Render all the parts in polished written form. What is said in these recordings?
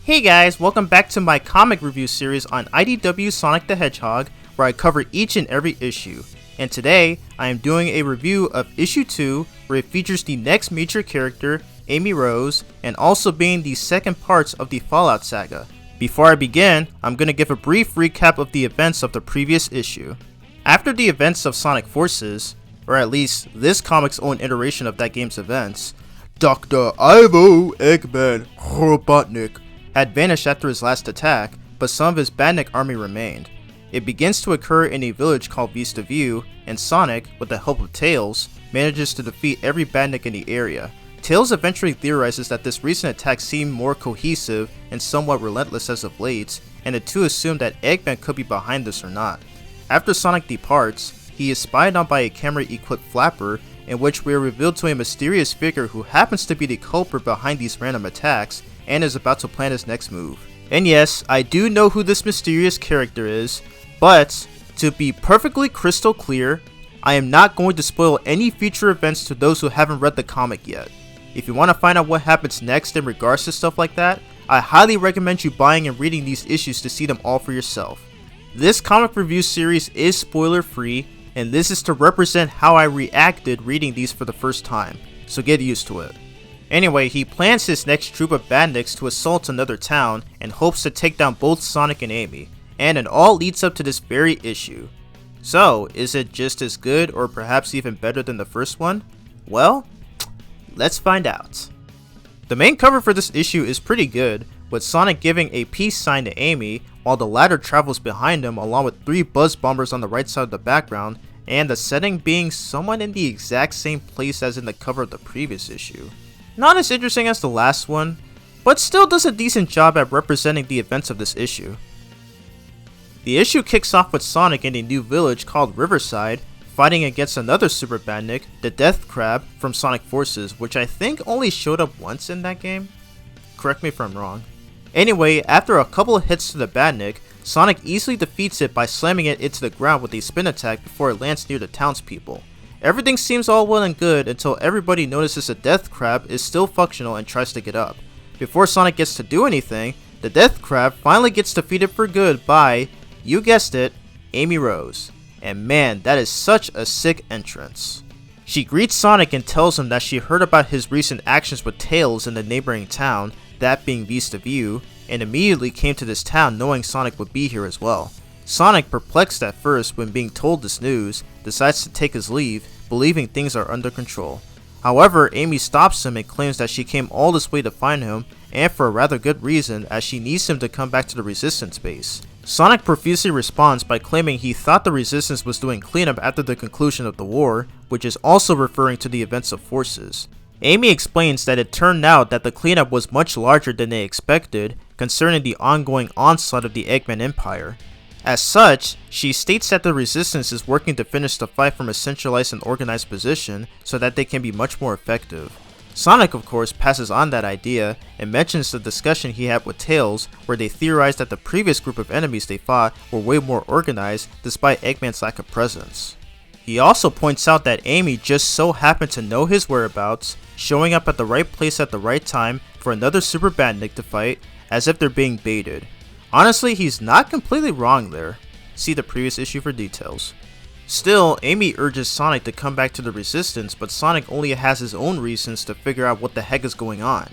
Hey guys, welcome back to my comic review series on IDW Sonic the Hedgehog, where I cover each and every issue. And today, I am doing a review of issue 2, where it features the next major character, Amy Rose, and also being the second parts of the Fallout saga. Before I begin, I'm going to give a brief recap of the events of the previous issue. After the events of Sonic Forces, or at least this comic's own iteration of that game's events, Dr. Ivo Eggman Badnik had vanished after his last attack, but some of his Badnik army remained. It begins to occur in a village called Vista View, and Sonic, with the help of Tails, manages to defeat every Badnik in the area. Tails eventually theorizes that this recent attack seemed more cohesive and somewhat relentless as of late, and the two assume that Eggman could be behind this or not. After Sonic departs, he is spied on by a camera-equipped flapper, in which we are revealed to a mysterious figure who happens to be the culprit behind these random attacks, and is about to plan his next move. And yes, I do know who this mysterious character is, but to be perfectly crystal clear, I am not going to spoil any future events to those who haven't read the comic yet. If you want to find out what happens next in regards to stuff like that, I highly recommend you buying and reading these issues to see them all for yourself. This comic review series is spoiler free, and this is to represent how I reacted reading these for the first time, so get used to it. Anyway, he plans his next troop of Badniks to assault another town and hopes to take down both Sonic and Amy, and it all leads up to this very issue. So, is it just as good or perhaps even better than the first one? Well, let's find out. The main cover for this issue is pretty good, with Sonic giving a peace sign to Amy while the latter travels behind him along with 3 buzz bombers on the right side of the background, and the setting being somewhat in the exact same place as in the cover of the previous issue. Not as interesting as the last one, but still does a decent job at representing the events of this issue. The issue kicks off with Sonic in a new village called Riverside, fighting against another Super Badnik, the Death Crab from Sonic Forces, which I think only showed up once in that game? Correct me if I'm wrong. Anyway, after a couple of hits to the Badnik, Sonic easily defeats it by slamming it into the ground with a spin attack before it lands near the townspeople. Everything seems all well and good until everybody notices the Death Crab is still functional and tries to get up. Before Sonic gets to do anything, the Death Crab finally gets defeated for good by, you guessed it, Amy Rose. And man, that is such a sick entrance. She greets Sonic and tells him that she heard about his recent actions with Tails in the neighboring town, that being Vista View, and immediately came to this town knowing Sonic would be here as well. Sonic, perplexed at first when being told this news, decides to take his leave, believing things are under control. However, Amy stops him and claims that she came all this way to find him, and for a rather good reason, as she needs him to come back to the Resistance base. Sonic profusely responds by claiming he thought the Resistance was doing cleanup after the conclusion of the war, which is also referring to the events of Forces. Amy explains that it turned out that the cleanup was much larger than they expected, concerning the ongoing onslaught of the Eggman Empire. As such, she states that the Resistance is working to finish the fight from a centralized and organized position so that they can be much more effective. Sonic, of course, passes on that idea and mentions the discussion he had with Tails, where they theorized that the previous group of enemies they fought were way more organized despite Eggman's lack of presence. He also points out that Amy just so happened to know his whereabouts, showing up at the right place at the right time for another Super Badnik to fight, as if they're being baited. Honestly, he's not completely wrong there. See the previous issue for details. Still, Amy urges Sonic to come back to the Resistance, but Sonic only has his own reasons to figure out what the heck is going on.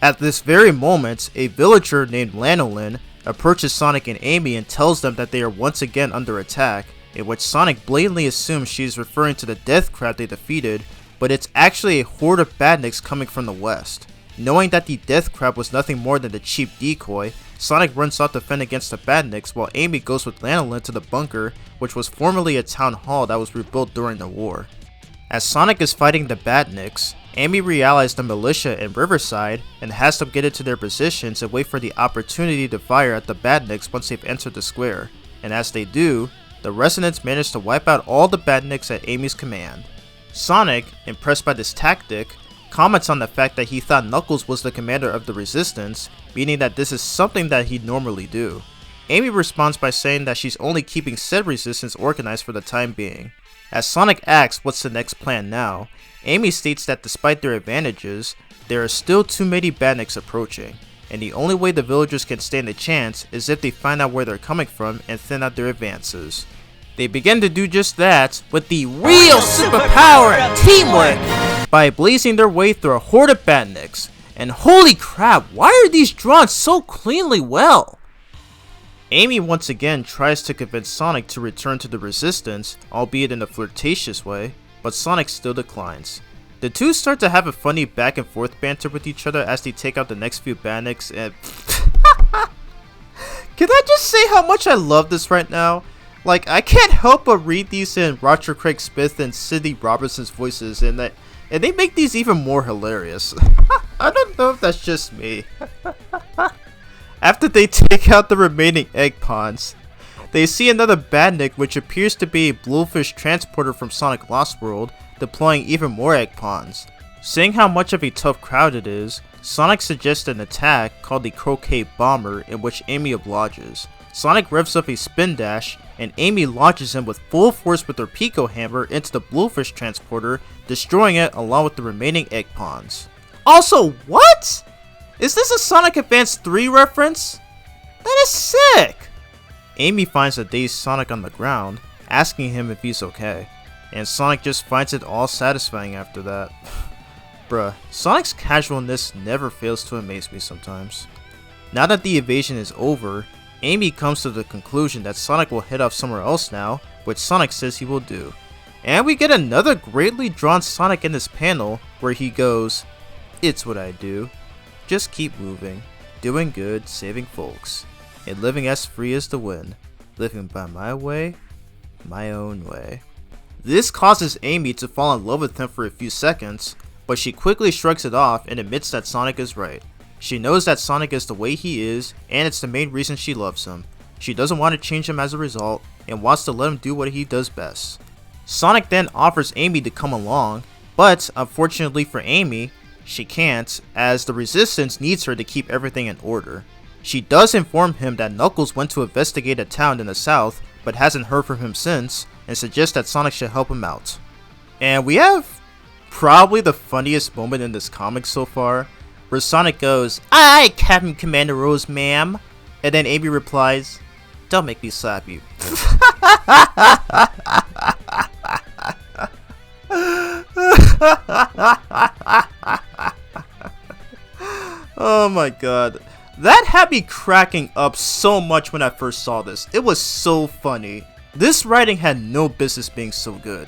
At this very moment, a villager named Lanolin approaches Sonic and Amy and tells them that they are once again under attack, in which Sonic blatantly assumes she is referring to the Death Crab they defeated, but it's actually a horde of Badniks coming from the west. Knowing that the Death Crab was nothing more than a cheap decoy, Sonic runs off to fend against the Badniks while Amy goes with Lanolin to the bunker, which was formerly a town hall that was rebuilt during the war. As Sonic is fighting the Badniks, Amy realizes the militia in Riverside and has them get into their positions and wait for the opportunity to fire at the Badniks once they've entered the square, and as they do, the residents manage to wipe out all the Badniks at Amy's command. Sonic, impressed by this tactic, comments on the fact that he thought Knuckles was the commander of the Resistance, meaning that this is something that he'd normally do. Amy responds by saying that she's only keeping said Resistance organized for the time being. As Sonic asks what's the next plan now, Amy states that despite their advantages, there are still too many Badniks approaching, and the only way the villagers can stand a chance is if they find out where they're coming from and thin out their advances. They begin to do just that with the real superpower and teamwork by blazing their way through a horde of Badniks. And holy crap, why are these drawn so cleanly well? Amy once again tries to convince Sonic to return to the Resistance, albeit in a flirtatious way, but Sonic still declines. The two start to have a funny back and forth banter with each other as they take out the next few Badniks and can I just say how much I love this right now? Like, I can't help but read these in Roger Craig Smith and Sidney Robertson's voices, and they make these even more hilarious. I don't know if that's just me. After they take out the remaining egg pawns, they see another Badnik, which appears to be a bluefish transporter from Sonic Lost World, deploying even more egg pawns. Seeing how much of a tough crowd it is, Sonic suggests an attack called the Croquet Bomber, in which Amy obliges. Sonic revs up a spin dash, and Amy launches him with full force with her Pico Hammer into the bluefish transporter, destroying it along with the remaining egg pawns. Also, what? Is this a Sonic Advance 3 reference? That is sick! Amy finds a dazed Sonic on the ground, asking him if he's okay, and Sonic just finds it all satisfying after that. Bruh, Sonic's casualness never fails to amaze me sometimes. Now that the evasion is over, Amy comes to the conclusion that Sonic will head off somewhere else now, which Sonic says he will do. And we get another greatly drawn Sonic in this panel, where he goes, "It's what I do. Just keep moving, doing good, saving folks, and living as free as the wind, living by my way, my own way." This causes Amy to fall in love with him for a few seconds, but she quickly shrugs it off and admits that Sonic is right. She knows that Sonic is the way he is, and it's the main reason she loves him. She doesn't want to change him as a result, and wants to let him do what he does best. Sonic then offers Amy to come along, but unfortunately for Amy, she can't, as the Resistance needs her to keep everything in order. She does inform him that Knuckles went to investigate a town in the south, but hasn't heard from him since, and suggests that Sonic should help him out. And we have probably the funniest moment in this comic so far, where Sonic goes, "Aye, Captain Commander Rose, ma'am," and then Amy replies, "Don't make me slap you." Oh my god. That had me cracking up so much when I first saw this. It was so funny. This writing had no business being so good.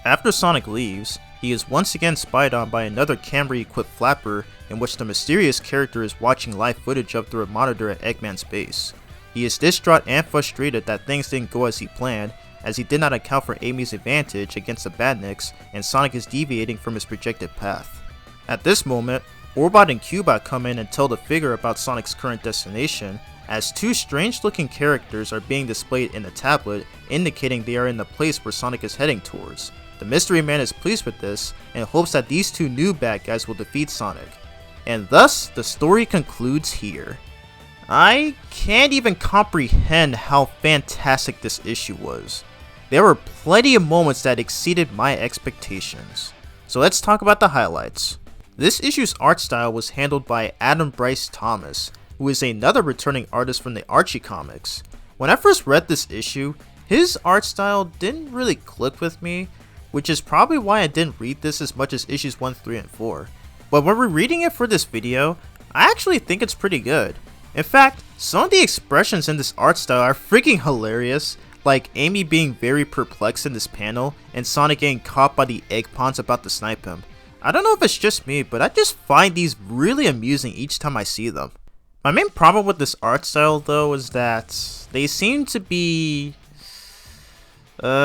After Sonic leaves, he is once again spied on by another camera-equipped flapper, in which the mysterious character is watching live footage of through a monitor at Eggman's base. He is distraught and frustrated that things didn't go as he planned, as he did not account for Amy's advantage against the Badniks, and Sonic is deviating from his projected path. At this moment, Orbot and Cubot come in and tell the figure about Sonic's current destination, as two strange-looking characters are being displayed in the tablet, indicating they are in the place where Sonic is heading towards. The Mystery Man is pleased with this, and hopes that these two new bad guys will defeat Sonic. And thus, the story concludes here. I can't even comprehend how fantastic this issue was. There were plenty of moments that exceeded my expectations. So let's talk about the highlights. This issue's art style was handled by Adam Bryce Thomas, who is another returning artist from the Archie comics. When I first read this issue, his art style didn't really click with me, which is probably why I didn't read this as much as issues 1, 3, and 4. But when we're reading it for this video, I actually think it's pretty good. In fact, some of the expressions in this art style are freaking hilarious, like Amy being very perplexed in this panel, and Sonic getting caught by the egg pawns about to snipe him. I don't know if it's just me, but I just find these really amusing each time I see them. My main problem with this art style though is that they seem to be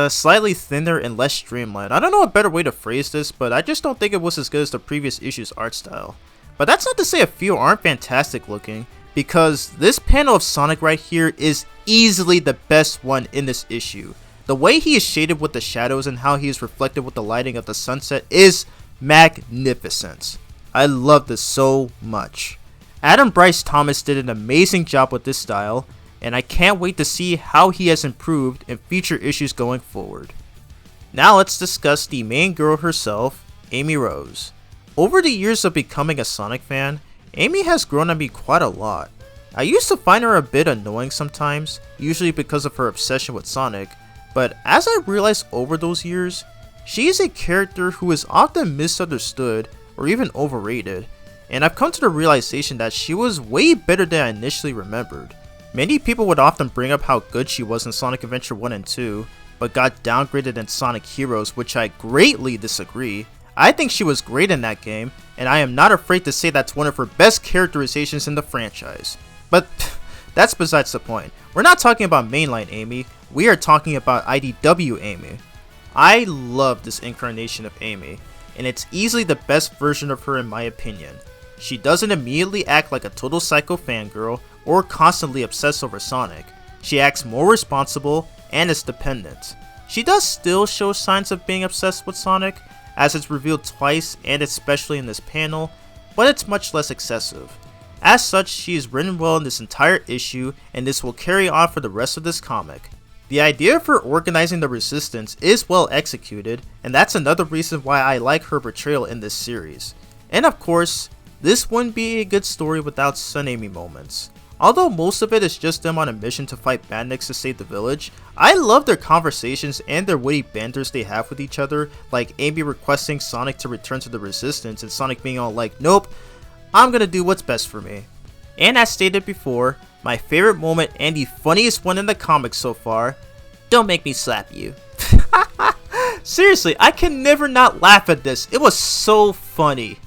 slightly thinner and less streamlined. I don't know a better way to phrase this, but I just don't think it was as good as the previous issue's art style. But that's not to say a few aren't fantastic looking, because this panel of Sonic right here is easily the best one in this issue. The way he is shaded with the shadows and how he is reflected with the lighting of the sunset is magnificent. I love this so much. Adam Bryce Thomas did an amazing job with this style, and I can't wait to see how he has improved in future issues going forward. Now let's discuss the main girl herself, Amy Rose. Over the years of becoming a Sonic fan, Amy has grown on me quite a lot. I used to find her a bit annoying sometimes, usually because of her obsession with Sonic, but as I realized over those years, she is a character who is often misunderstood or even overrated, and I've come to the realization that she was way better than I initially remembered. Many people would often bring up how good she was in Sonic Adventure 1 and 2, but got downgraded in Sonic Heroes, which I greatly disagree. I think she was great in that game, and I am not afraid to say that's one of her best characterizations in the franchise. But that's besides the point. We're not talking about mainline Amy, we are talking about IDW Amy. I love this incarnation of Amy, and it's easily the best version of her in my opinion. She doesn't immediately act like a total psycho fangirl or constantly obsessed over Sonic. She acts more responsible and is dependent. She does still show signs of being obsessed with Sonic, as it's revealed twice and especially in this panel, but it's much less excessive. As such, she is written well in this entire issue, and this will carry on for the rest of this comic. The idea for organizing the resistance is well executed, and that's another reason why I like her portrayal in this series. And of course, this wouldn't be a good story without Sonamy moments. Although most of it is just them on a mission to fight Badniks to save the village, I love their conversations and their witty banters they have with each other, like Amy requesting Sonic to return to the resistance and Sonic being all like, nope, I'm gonna do what's best for me. And as stated before, my favorite moment and the funniest one in the comics so far, don't make me slap you. Seriously, I can never not laugh at this, it was so funny.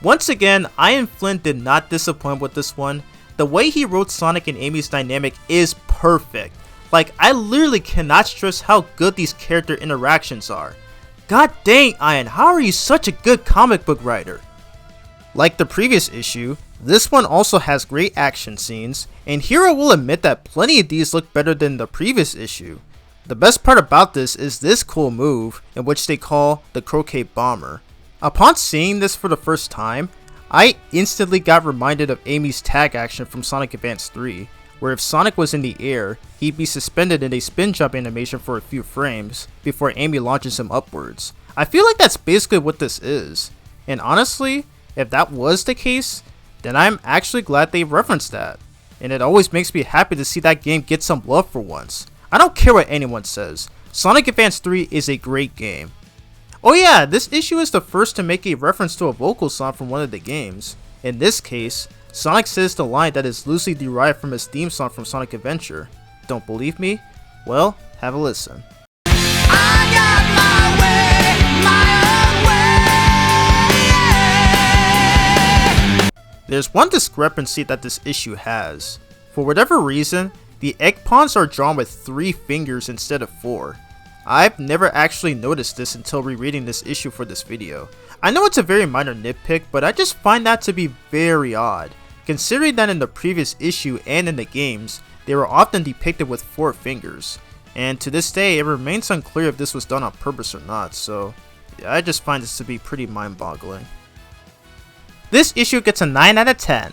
Once again, Ian Flynn did not disappoint with this one. The way he wrote Sonic and Amy's dynamic is perfect. Like, I literally cannot stress how good these character interactions are. God dang, Ian, how are you such a good comic book writer? Like the previous issue, this one also has great action scenes, and here I will admit that plenty of these look better than the previous issue. The best part about this is this cool move, in which they call the Croquet Bomber. Upon seeing this for the first time, I instantly got reminded of Amy's tag action from Sonic Advance 3, where if Sonic was in the air, he'd be suspended in a spin jump animation for a few frames, before Amy launches him upwards. I feel like that's basically what this is, and honestly, if that was the case, then I'm actually glad they referenced that, and it always makes me happy to see that game get some love for once. I don't care what anyone says, Sonic Advance 3 is a great game. Oh yeah, this issue is the first to make a reference to a vocal song from one of the games. In this case, Sonic says the line that is loosely derived from his theme song from Sonic Adventure. Don't believe me? Well, have a listen. I got my way, my own way. There's one discrepancy that this issue has. For whatever reason, the egg pawns are drawn with 3 fingers instead of 4. I've never actually noticed this until rereading this issue for this video. I know it's a very minor nitpick, but I just find that to be very odd, considering that in the previous issue and in the games, they were often depicted with 4 fingers, and to this day it remains unclear if this was done on purpose or not, so yeah, I just find this to be pretty mind-boggling. This issue gets a 9 out of 10.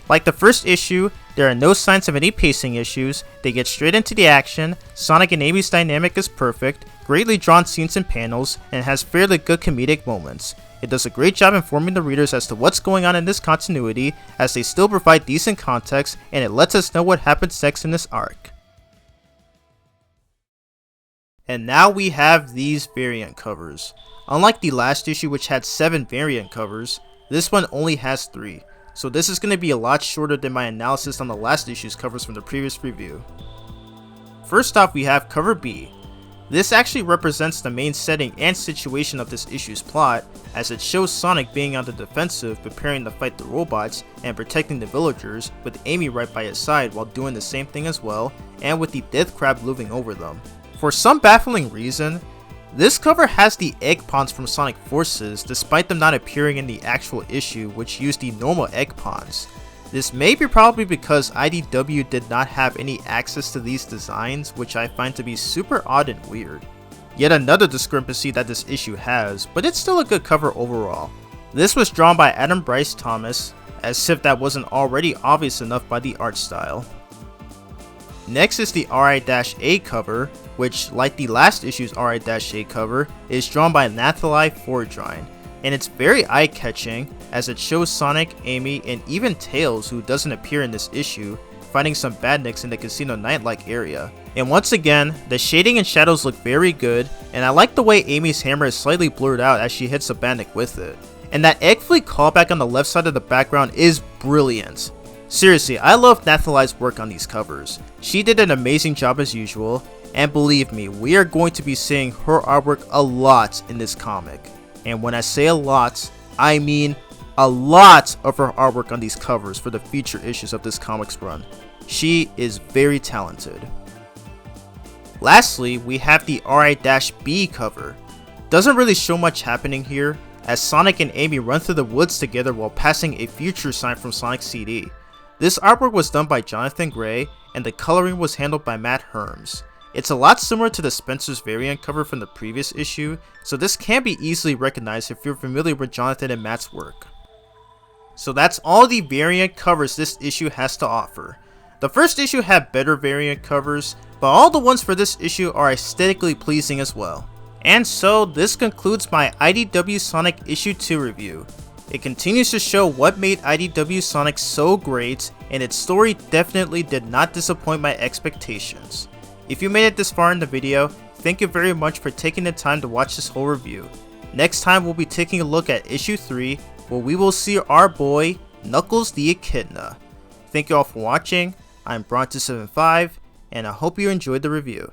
Like the first issue, there are no signs of any pacing issues, they get straight into the action, Sonic and Amy's dynamic is perfect, greatly drawn scenes and panels, and has fairly good comedic moments. It does a great job informing the readers as to what's going on in this continuity, as they still provide decent context, and it lets us know what happens next in this arc. And now we have these variant covers. Unlike the last issue which had 7 variant covers, this one only has 3. So this is going to be a lot shorter than my analysis on the last issue's covers from the previous review. First off, we have cover B. This actually represents the main setting and situation of this issue's plot, as it shows Sonic being on the defensive, preparing to fight the robots and protecting the villagers, with Amy right by his side while doing the same thing as well, and with the death crab looming over them. For some baffling reason, this cover has the egg pawns from Sonic Forces despite them not appearing in the actual issue, which used the normal egg pawns. This may be probably because IDW did not have any access to these designs, which I find to be super odd and weird. Yet another discrepancy that this issue has, but it's still a good cover overall. This was drawn by Adam Bryce Thomas, as if that wasn't already obvious enough by the art style. Next is the RI-A cover, which, like the last issue's RI-A cover, is drawn by Nathalie Fordrine. and it's very eye-catching as it shows Sonic, Amy, and even Tails, who doesn't appear in this issue, fighting some badniks in the casino night-like area. And once again, the shading and shadows look very good, and I like the way Amy's hammer is slightly blurred out as she hits a badnik with it. And that Egg Fleet callback on the left side of the background is brilliant. Seriously, I love Nathalai's work on these covers. She did an amazing job as usual, and believe me, we are going to be seeing her artwork a lot in this comic. And when I say a lot, I mean a lot of her artwork on these covers for the future issues of this comics run. She is very talented. Lastly, we have the RI-B cover. Doesn't really show much happening here, as Sonic and Amy run through the woods together while passing a future sign from Sonic's CD. This artwork was done by Jonathan Gray, and the coloring was handled by Matt Herms. It's a lot similar to the Spencer's variant cover from the previous issue, so this can be easily recognized if you're familiar with Jonathan and Matt's work. So that's all the variant covers this issue has to offer. The first issue had better variant covers, but all the ones for this issue are aesthetically pleasing as well. And so this concludes my IDW Sonic issue 2 review. It continues to show what made IDW Sonic so great, and its story definitely did not disappoint my expectations. If you made it this far in the video, thank you very much for taking the time to watch this whole review. Next time we'll be taking a look at issue 3, where we will see our boy, Knuckles the Echidna. Thank you all for watching, I'm Bronto75, and I hope you enjoyed the review.